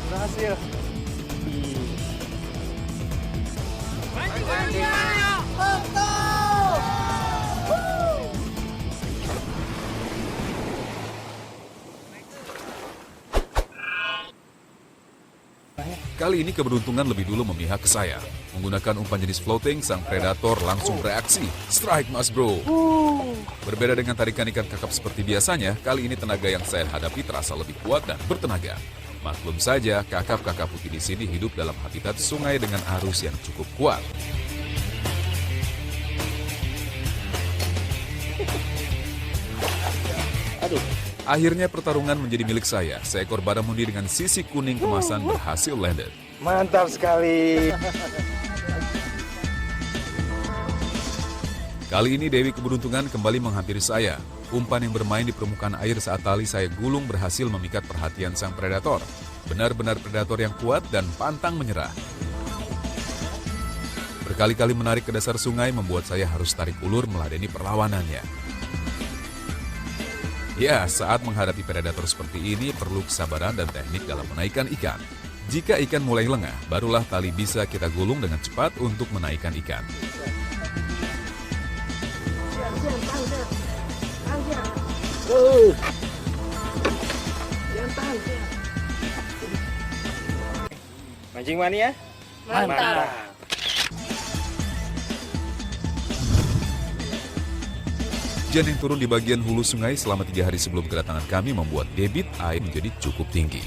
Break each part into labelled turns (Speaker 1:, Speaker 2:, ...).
Speaker 1: Berhasil.
Speaker 2: Kali ini keberuntungan lebih dulu memihak ke saya. Menggunakan umpan jenis floating, sang predator langsung bereaksi. Strike, mas bro. Berbeda dengan tarikan ikan kakap seperti biasanya, kali ini tenaga yang saya hadapi terasa lebih kuat dan bertenaga. Maklum saja, kakap-kakap putih di sini hidup dalam habitat sungai dengan arus yang cukup kuat. Akhirnya pertarungan menjadi milik saya. Seekor baramundi dengan sisi kuning kemasan berhasil landed.
Speaker 1: Mantap sekali.
Speaker 2: Kali ini Dewi Keberuntungan kembali menghampiri saya. Umpan yang bermain di permukaan air saat tali saya gulung berhasil memikat perhatian sang predator. Benar-benar predator yang kuat dan pantang menyerah. Berkali-kali menarik ke dasar sungai membuat saya harus tarik ulur meladeni perlawanannya. Ya, saat menghadapi predator seperti ini perlu kesabaran dan teknik dalam menaikkan ikan. Jika ikan mulai lengah, barulah tali bisa kita gulung dengan cepat untuk menaikkan ikan.
Speaker 1: Mancing mania? Mantap.
Speaker 2: Hujan yang turun di bagian hulu sungai selama 3 hari sebelum kedatangan kami membuat debit air menjadi cukup tinggi.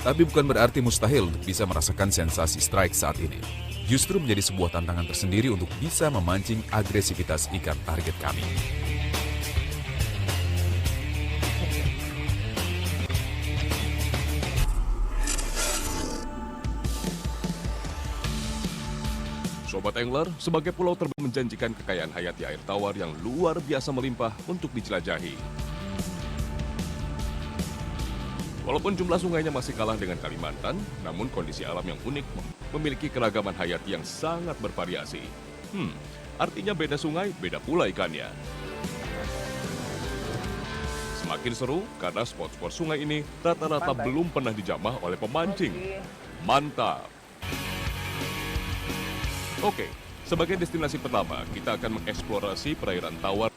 Speaker 2: Tapi bukan berarti mustahil untuk bisa merasakan sensasi strike saat ini. Justru menjadi sebuah tantangan tersendiri untuk bisa memancing agresivitas ikan target kami.
Speaker 3: Sobat Angler, sebagai pulau terbesar menjanjikan kekayaan hayati air tawar yang luar biasa melimpah untuk dijelajahi. Walaupun jumlah sungainya masih kalah dengan Kalimantan, namun kondisi alam yang unik memiliki keragaman hayati yang sangat bervariasi. Artinya beda sungai, beda pula ikannya. Semakin seru karena spot-spot sungai ini rata-rata belum pernah dijamah oleh pemancing. Mantap! Oke, sebagai destinasi pertama, kita akan mengeksplorasi perairan tawar.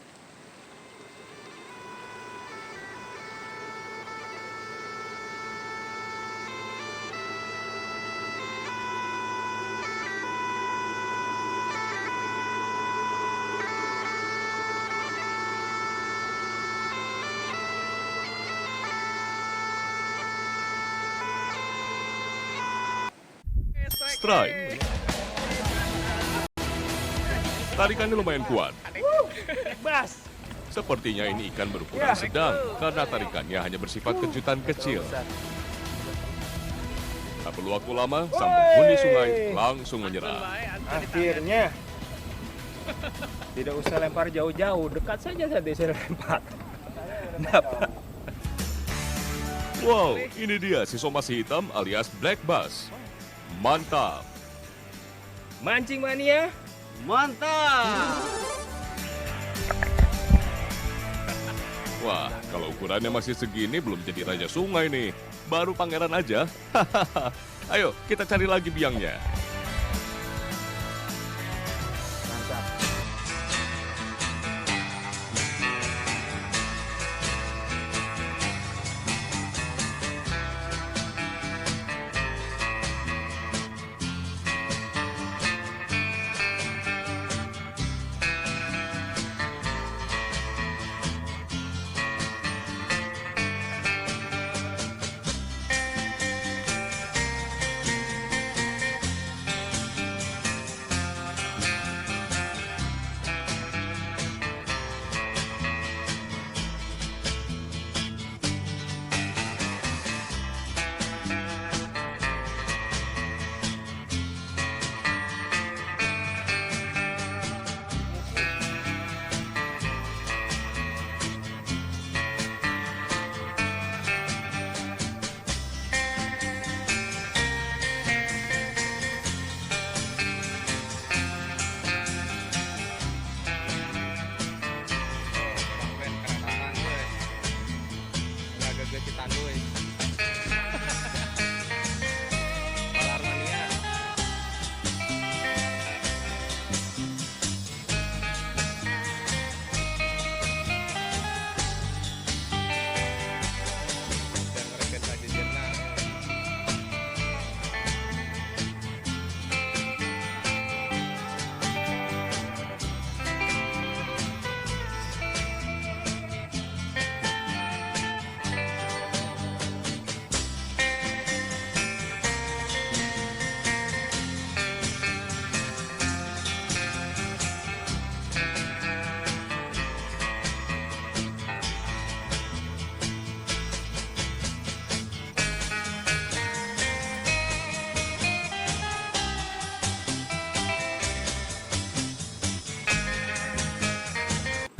Speaker 3: strike. Tarikannya lumayan kuat.
Speaker 1: Bas.
Speaker 3: Sepertinya ini ikan berukuran sedang karena tarikannya hanya bersifat kejutan kecil. Tak perlu waktu lama, sang penghuni sungai langsung menyerah.
Speaker 1: Akhirnya. Tidak usah lempar jauh-jauh, dekat saja tadi saya lempar. Dapat.
Speaker 3: Wow, ini dia si somas hitam alias black bass. Mantap.
Speaker 1: Mancing mania. Mantap.
Speaker 3: Wah, kalau ukurannya masih segini belum jadi raja sungai nih. Baru pangeran aja. Ayo, kita cari lagi biangnya.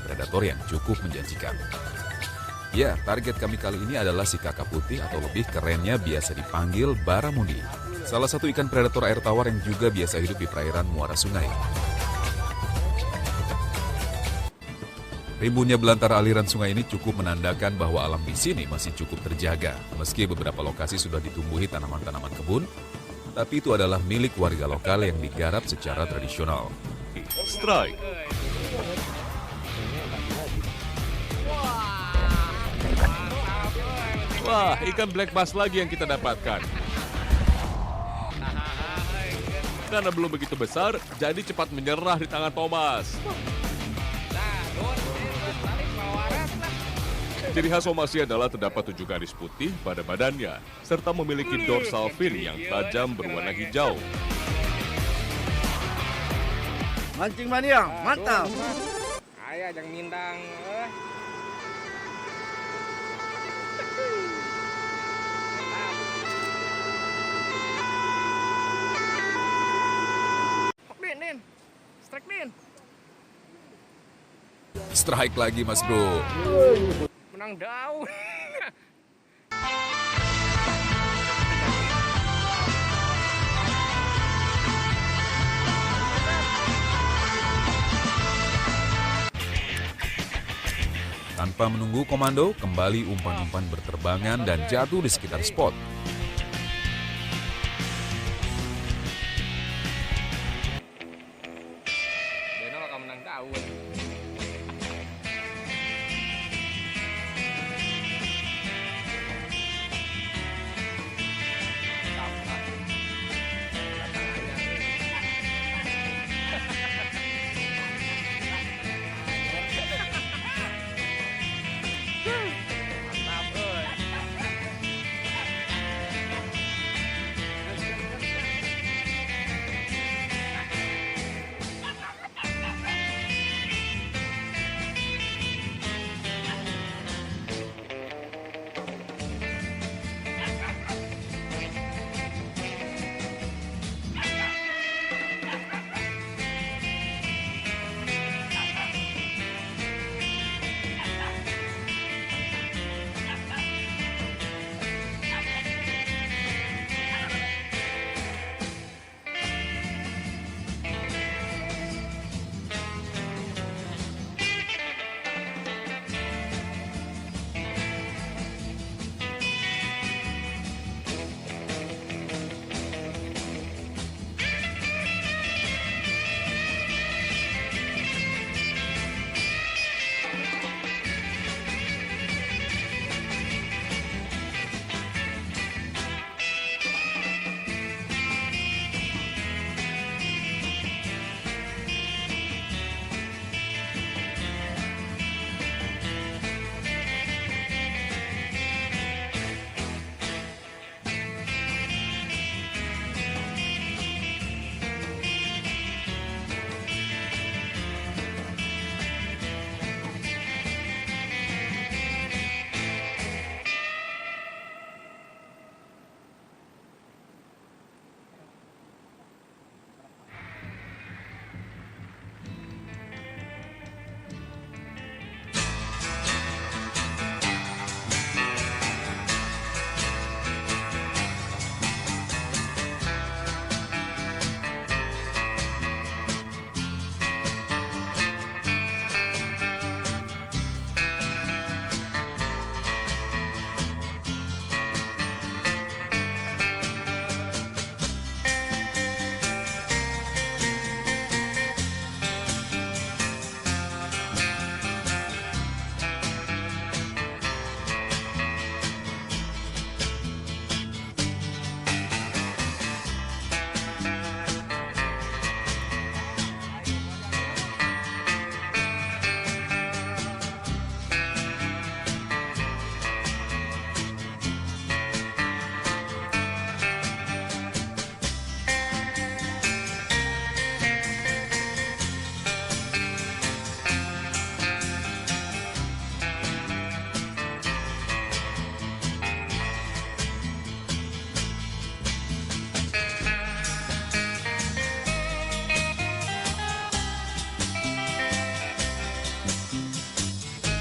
Speaker 2: Predator yang cukup menjanjikan. Ya, target kami kali ini adalah si kakap putih atau lebih kerennya biasa dipanggil baramundi. Salah satu ikan predator air tawar yang juga biasa hidup di perairan muara sungai. Rimbunnya belantara aliran sungai ini cukup menandakan bahwa alam di sini masih cukup terjaga. Meski beberapa lokasi sudah ditumbuhi tanaman-tanaman kebun, tapi itu adalah milik warga lokal yang digarap secara tradisional.
Speaker 3: Strike. Wah, ikan black bass lagi yang kita dapatkan. Karena belum begitu besar, jadi cepat menyerah di tangan Thomas. Ciri khas somasi adalah terdapat 7 garis putih pada badannya, serta memiliki dorsal fin yang tajam berwarna hijau.
Speaker 1: Mancing mania, mantap.
Speaker 4: Ayah jangan mindang. Nin, strike Nin.
Speaker 2: Strike lagi Mas Bro.
Speaker 4: Menang daun.
Speaker 2: Tanpa menunggu komando, kembali umpan-umpan berterbangan dan jatuh di sekitar spot.
Speaker 4: Beno akan menang daun. Mantap,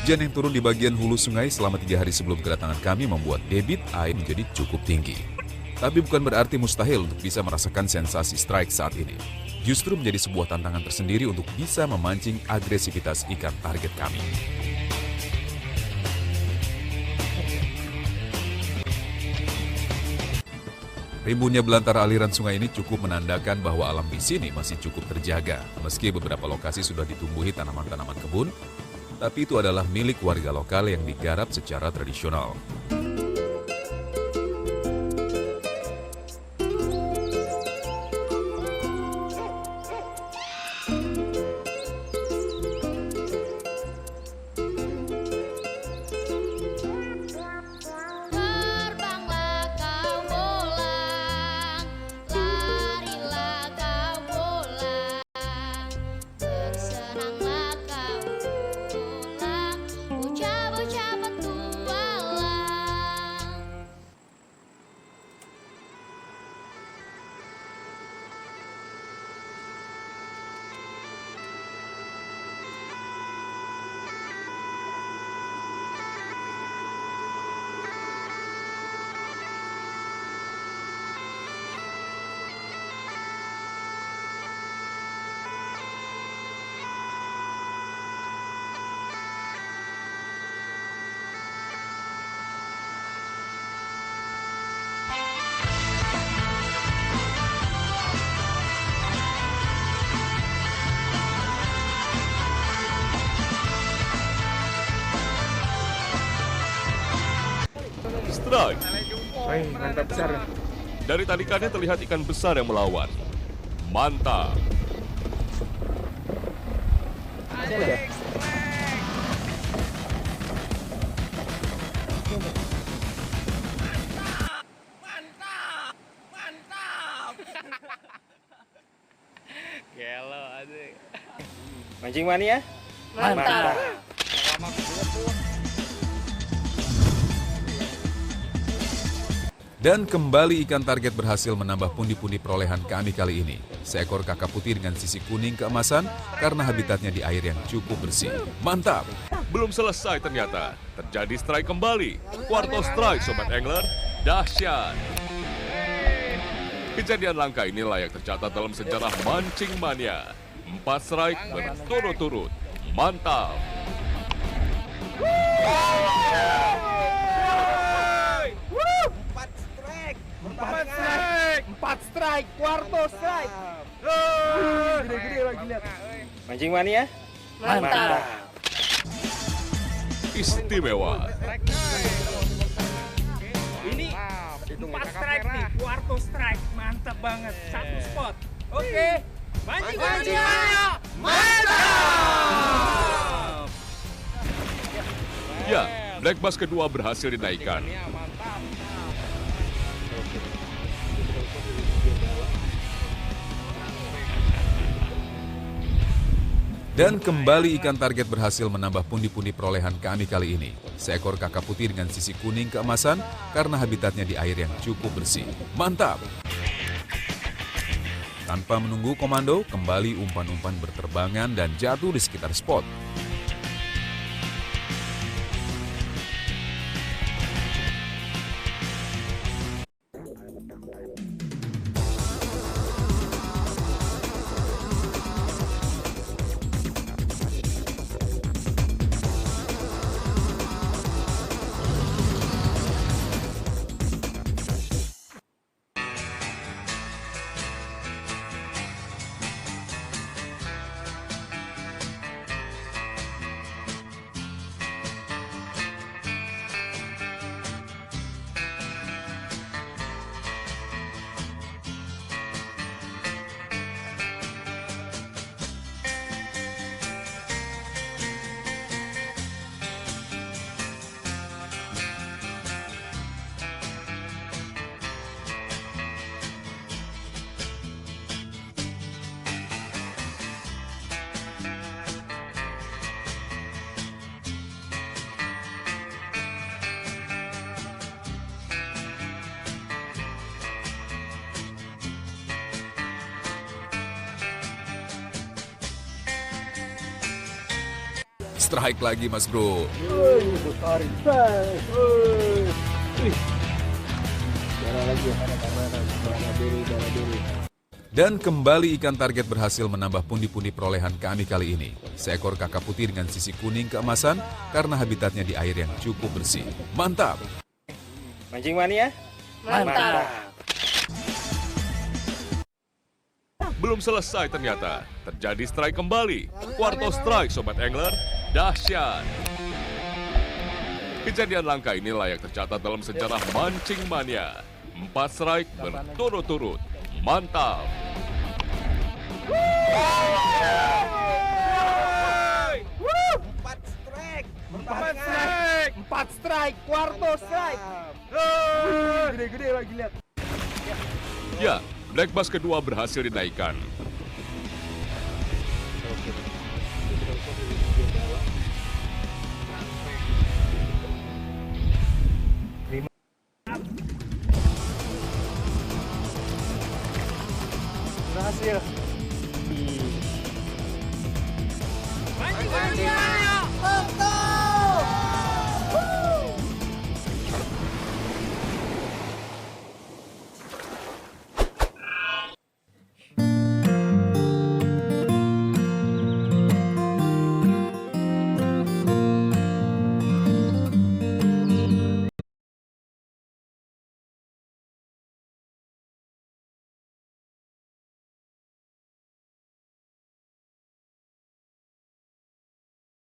Speaker 2: Hujan yang turun di bagian hulu sungai selama 3 hari sebelum kedatangan kami membuat debit air menjadi cukup tinggi. Tapi bukan berarti mustahil untuk bisa merasakan sensasi strike saat ini. Justru menjadi sebuah tantangan tersendiri untuk bisa memancing agresivitas ikan target kami. Rimbunnya belantara aliran sungai ini cukup menandakan bahwa alam di sini masih cukup terjaga. Meski beberapa lokasi sudah ditumbuhi tanaman-tanaman kebun, tapi itu adalah milik warga lokal yang digarap secara tradisional.
Speaker 5: Terbanglah kau bolang, larilah kau bolang, bersenanglah kau bolang, bocah-bocah petualang.
Speaker 3: Strike.
Speaker 1: Mantap besar.
Speaker 3: Dari tarikannya terlihat ikan besar yang melawan. Mantap.
Speaker 4: Gelo asik.
Speaker 1: Mancing mania?
Speaker 5: Mantap.
Speaker 2: Dan kembali ikan target berhasil menambah pundi-pundi perolehan kami kali ini. Seekor kakap putih dengan sisi kuning keemasan karena habitatnya di air yang cukup bersih. Mantap!
Speaker 3: Belum selesai ternyata. Terjadi strike kembali. Quarto strike Sobat Angler. Dahsyat. Kejadian langka ini layak tercatat dalam sejarah mancing mania. 4 strike berturut-turut. Mantap.
Speaker 1: Empat strike, quarto strike. Gede-gede lagi lihat. Mancing mania?
Speaker 5: Mantap.
Speaker 3: Istimewa.
Speaker 1: Ini
Speaker 4: Itu
Speaker 1: 4 strike nih, quarto strike. Mantap banget. Satu spot. Oke. Mancing mania. Mantap.
Speaker 3: Ya, black bass kedua berhasil dinaikkan.
Speaker 4: Mantap.
Speaker 2: Dan kembali ikan target berhasil menambah pundi-pundi perolehan kami kali ini. Seekor kakap putih dengan sisi kuning keemasan karena habitatnya di air yang cukup bersih. Mantap! Tanpa menunggu komando, kembali umpan-umpan berterbangan dan jatuh di sekitar spot. strike lagi Mas Bro. Dan kembali ikan target berhasil menambah pundi-pundi perolehan kami kali ini. Seekor kakap putih dengan sisi kuning keemasan karena habitatnya di air yang cukup bersih. Mantap!
Speaker 1: Mancing mania?
Speaker 5: Mantap.
Speaker 3: Belum selesai ternyata. Terjadi strike kembali. Quarto strike Sobat Angler. Dahsyat. Kejadian langka ini layak tercatat dalam sejarah mancing mania. 4 strike berturut-turut. Mantap.
Speaker 1: Empat strike, quarto strike. Gede-gede lagi lihat.
Speaker 3: Ya, black bass kedua berhasil dinaikkan.
Speaker 1: Berhasil. Mancing mania.